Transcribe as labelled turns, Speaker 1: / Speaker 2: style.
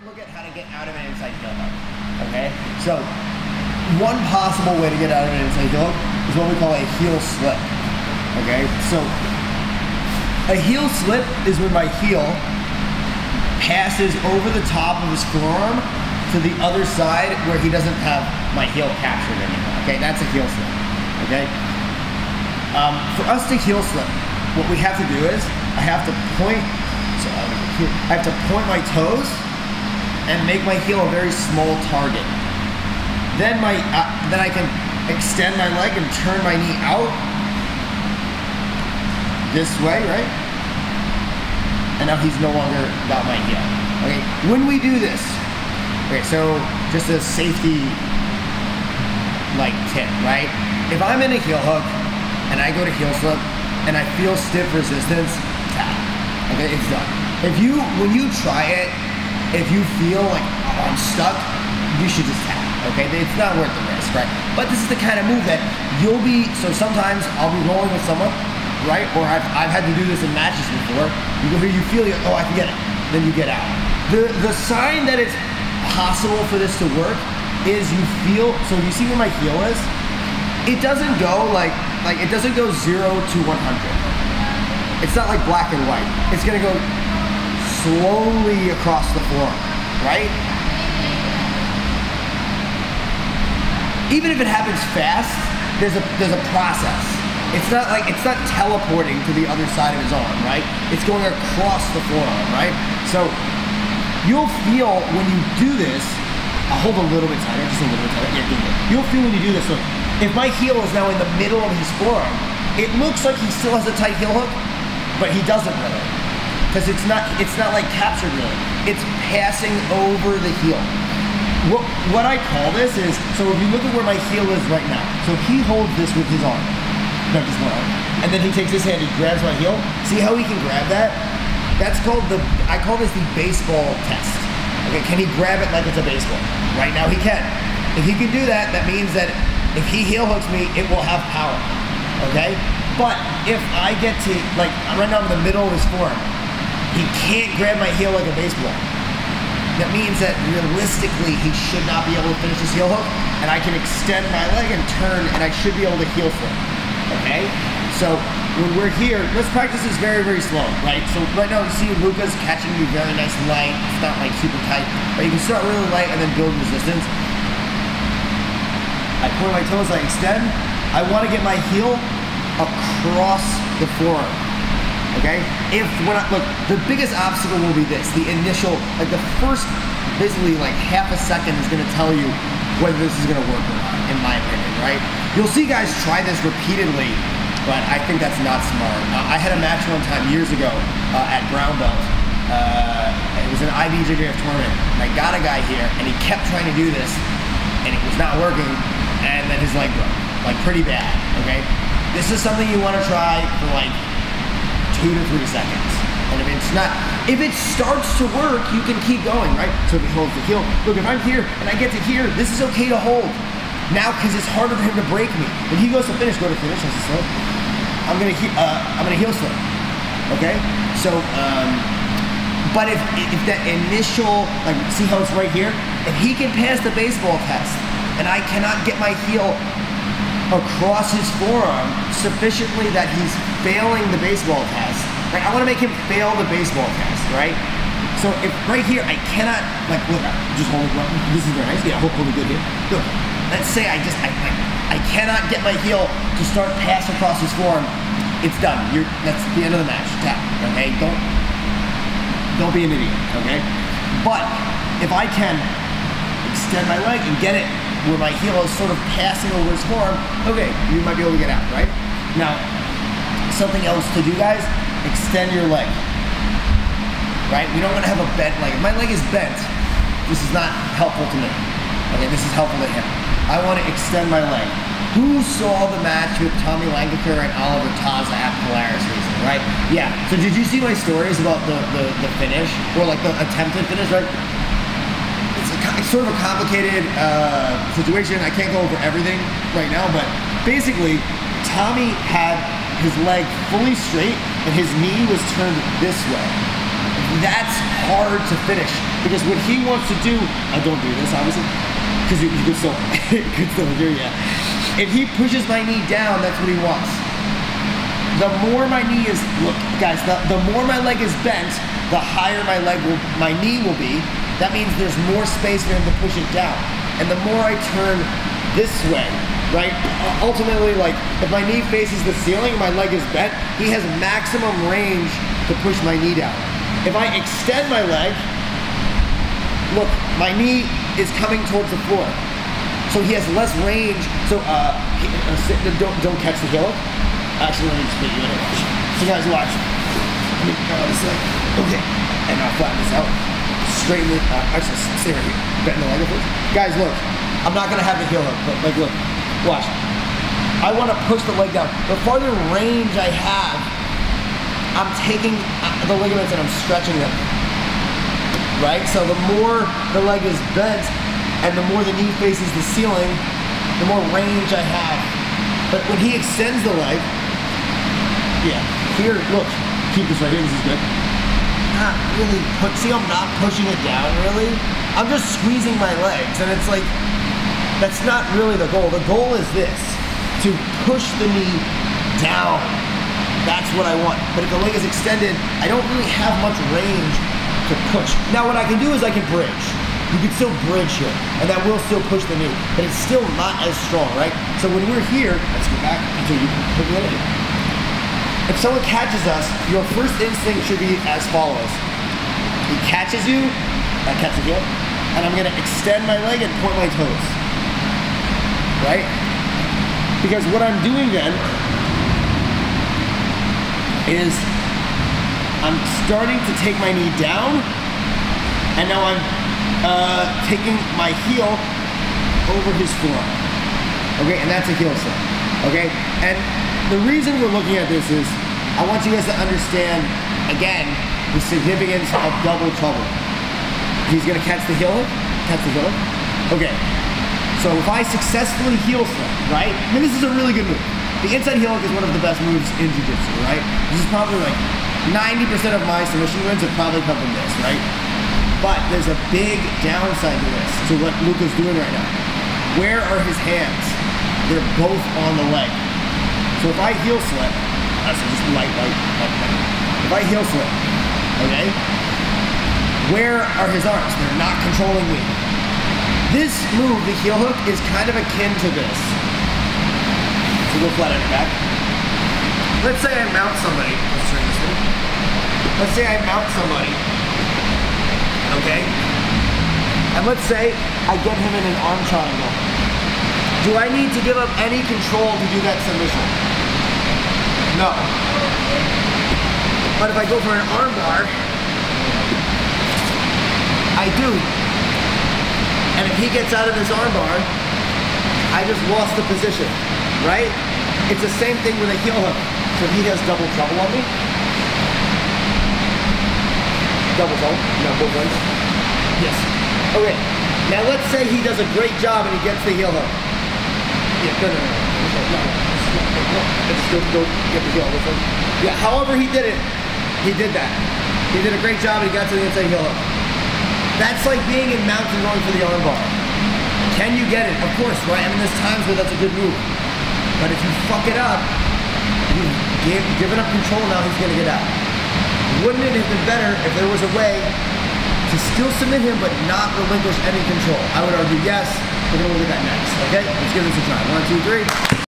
Speaker 1: look at how to get out of an inside heel hook. Okay? So, one possible way to get out of an inside heel hook is what we call a heel slip. Okay? So, a heel slip is when my heel passes over the top of his forearm to the other side where he doesn't have my heel captured anymore. Okay? That's a heel slip. Okay? For us to heel slip, what we have to do is I have to point my toes and make my heel a very small target. Then I can extend my leg and turn my knee out this way, right? And now he's no longer got my heel. Okay, when we do this, okay, so just a safety like tip, right? If I'm in a heel hook and I go to heel slip and I feel stiff resistance, tap. Okay, it's done. When you try it, if you feel like, oh, I'm stuck, you should just tap, okay? It's not worth the risk, right? But this is the kind of move that you'll be, so sometimes I'll be rolling with someone, right? Or I've had to do this in matches before. You go here, you feel, oh, I can get it. Then you get out. The sign that it's possible for this to work is you feel, so you see where my heel is? It doesn't go it doesn't go 0 to 100. It's not like black and white. It's gonna go slowly across the floor, right? Even if it happens fast, there's a process. It's not teleporting to the other side of his arm, right? It's going across the forearm, right? So you'll feel when you do this, I'll hold a little bit tighter, just a little bit tighter. Yeah, good. You'll feel when you do this, look, if my heel is now in the middle of his forearm, it looks like he still has a tight heel hook, but he doesn't really. Because it's not like captured really. It's passing over the heel. What I call this is, so if you look at where my heel is right now, so if he holds this with his arm, no, just one arm, and then he takes his hand, he grabs my heel, see how he can grab that? That's called I call this the baseball test. Okay, can he grab it like it's a baseball? Right now he can. If he can do that, that means that if he heel hooks me, it will have power, okay? But if I get to, like, right now I'm in the middle of his forearm, he can't grab my heel like a baseball. That means that realistically, he should not be able to finish his heel hook, and I can extend my leg and turn, and I should be able to heel flip, okay? So when we're here, let's practice this very, very slow, right? So right now you see Luka's catching me very nice and light. It's not like super tight, but you can start really light and then build resistance. I point my toes, I extend. I want to get my heel across the forearm, okay? Look, the biggest obstacle will be this, the initial, like the first, basically like half a second is gonna tell you whether this is gonna work or not, in my opinion, right? You'll see guys try this repeatedly, but I think that's not smart. I had a match one time years ago at Brown Belt. It was an IBJJF tournament, and I got a guy here, and he kept trying to do this, and it was not working, and then his leg broke, like pretty bad, okay? This is something you wanna try for like 2 to 3 seconds. And if it starts to work, you can keep going, right? So if he holds the heel, look, if I'm here and I get to here, this is okay to hold. Now, because it's harder for him to break me. When he goes to finish, go to finish, I say, I'm gonna heel slip, okay? So, but if that initial, like, see how it's right here? If he can pass the baseball test, and I cannot get my heel across his forearm sufficiently that he's failing the baseball test, right? I want to make him fail the baseball test, right? So if right here I cannot, like, look, just hold it. This is very nice. Yeah, hold it good here. Look, let's say I cannot get my heel to start pass across his forearm. It's done. That's the end of the match. Tap. Okay. Don't be an idiot. Okay. But if I can extend my leg and get it where my heel is sort of passing over his forearm, okay, you might be able to get out, right? Now, something else to do, guys, extend your leg, right? We don't want to have a bent leg. If my leg is bent, this is not helpful to me. Okay, this is helpful to him. I want to extend my leg. Who saw the match with Tommy Langaker and Oliver Taza at Polaris recently, right? Yeah, so did you see my stories about the finish, or like the attempted finish, right? It's sort of a complicated situation. I can't go over everything right now, but basically, Tommy had his leg fully straight and his knee was turned this way. That's hard to finish because what he wants to do, I don't do this obviously, because you could still, hear you. If he pushes my knee down, that's what he wants. The more my knee is, look guys, the more my leg is bent, the higher my knee will be. That means there's more space for him to push it down. And the more I turn this way, right? Ultimately, like, if my knee faces the ceiling and my leg is bent, he has maximum range to push my knee down. If I extend my leg, look, my knee is coming towards the floor. So he has less range. So don't catch the heel. Actually, let me just put you in it. So guys, watch. Let me go this way. Okay. And I'll flatten this out. Straighten it. Actually, stay right here. Bend the leg a bit. Guys, look. I'm not going to have the heel hook, but like, look. Watch. I want to push the leg down. The farther range I have, I'm taking the ligaments and I'm stretching them. Right? So the more the leg is bent and the more the knee faces the ceiling, the more range I have. But when he extends the leg, yeah, here, look, keep this right here, this is good. Not really, see I'm not pushing it down really? I'm just squeezing my legs and it's like, that's not really the goal. The goal is this, to push the knee down. That's what I want. But if the leg is extended, I don't really have much range to push. Now what I can do is I can bridge. You can still bridge here, and that will still push the knee, but it's still not as strong, right? So when we're here, let's go back until you can put it in. If someone catches us, your first instinct should be as follows. He catches you, I catch the heel, and I'm gonna extend my leg and point my toes, right? Because what I'm doing then is I'm starting to take my knee down, and now I'm taking my heel over his forearm. Okay, and that's a heel slip. Okay, and the reason we're looking at this is I want you guys to understand, again, the significance of double trouble. He's gonna catch the heel hook, Okay, so if I successfully heel slip, right? I mean, this is a really good move. The inside heel hook is one of the best moves in jiu-jitsu, right? This is probably like 90% of my submission wins have probably come from this, right? But there's a big downside to this, to what Luka's doing right now. Where are his hands? They're both on the leg. So if I heel slip, so just light. If I heel slip, okay? Where are his arms? They're not controlling me. This move, the heel hook, is kind of akin to this. So go flat on your back. Let's say I mount somebody. Let's turn this way. Let's say I mount somebody. Okay? And let's say I get him in an arm triangle. Do I need to give up any control to do that submission? No. But if I go for an arm bar, I do. And if he gets out of his arm bar, I just lost the position, right? It's the same thing with a heel hook. So if he has double trouble on me, double trouble, no, both ways. Yes. Okay, now let's say he does a great job and he gets the heel hook. Yeah, no. Let's go get the heel hook. Yeah, however he did it, he did that. He did a great job and he got to the inside heel hook. That's like being in mount and going for the arm bar. Can you get it? Of course, right? I mean, there's times where that's a good move. But if you fuck it up, you've given up control, now he's gonna get out. Wouldn't it have been better if there was a way to still submit him but not relinquish any control? I would argue yes. We're gonna look at that next, okay? Let's give this a try. 1, 2, 3.